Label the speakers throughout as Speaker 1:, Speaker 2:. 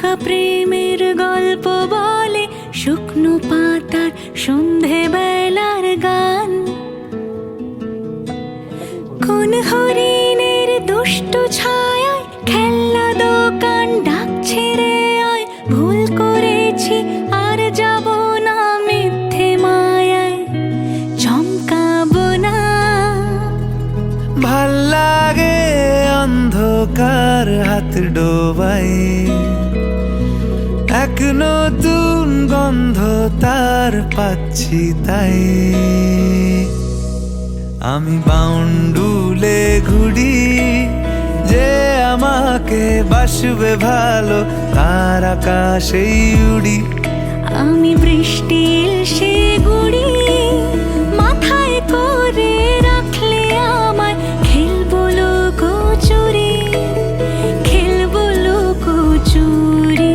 Speaker 1: ফাঁকা প্রেমের গল্প বলে শুকনো পাতার সন্ধে বেলার গান। কোন হরিণের দুষ্ট ছায়ায় খেলনা দোকান ডাকছে রে আয়, ভুল করেছি আর যাব না মিথ্যে মায়ায় চমকাবো না।
Speaker 2: ভাল লাগে অন্ধকার হাত ডোবাই, এক নতুন গন্ধ তার পাচ্ছি তাই। আমি বাউন্ডুলে ঘুরি, যে আমাকে বাসবে ভালো তার আকাশেই উড়ি।
Speaker 1: আমি বৃষ্টি এসে গুড়ি মাথায় করে রাখলে আমায় খেলবো লুকোচুরি, খেলবো লুকোচুরি।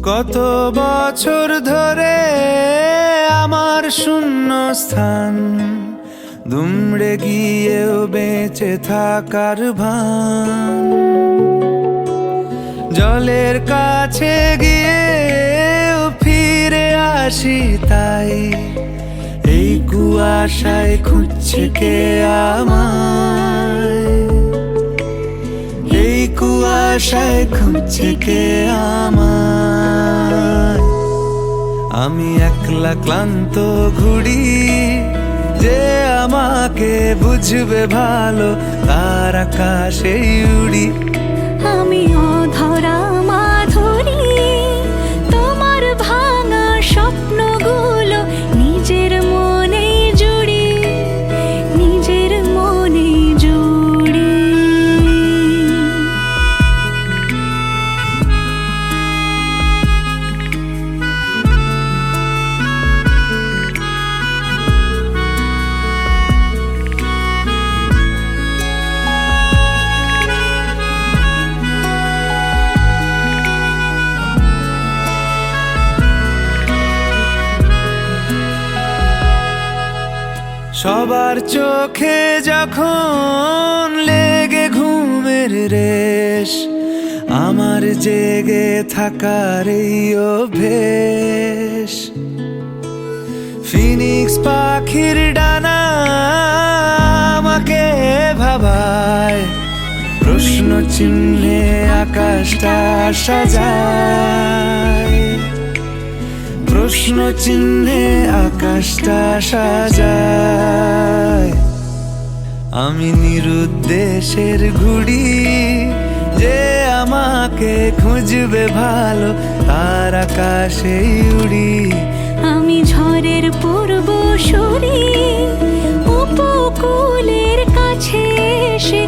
Speaker 2: কত বছর ধরে আমার শূন্য স্থান, দুমড়ে গিয়েও বেঁচে থাকার ভান। জলের কাছে গিয়েও ফিরে আসি তাই, এই কুয়াশায় খুঁজছে কে আমায়, এই কুয়াশায় খুঁজছে কে আমায়। আমি একলা ক্লান্ত ঘুরি, যে আমাকে বুঝবে ভালো তার আকাশেই উড়ি।
Speaker 1: আমি অধরা মাধুরী, তোমার ভাঙা স্বপ্নগুলো নিজের মনে জুড়ি, নিজের মনে জুড়ি।
Speaker 2: সবার চোখে যখন লেগে ঘুমের রেশ, আমার জেগে থাকার এই অভ্যেস। ফিনিক্স পাখির ডানা আমাকে ভাবায়, প্রশ্ন চিহ্নে আকাশটা সাজায়, প্রশ্ন চিহ্নে আকাশটা সাজায়। আমি নিরুদ্দেশের ঘুড়ি, যে আমাকে খুঁজবে ভালো তার আকাশেই উড়ি।
Speaker 1: আমি ঝড়ের পূর্বসূরি, উপকূলের কাছে এসে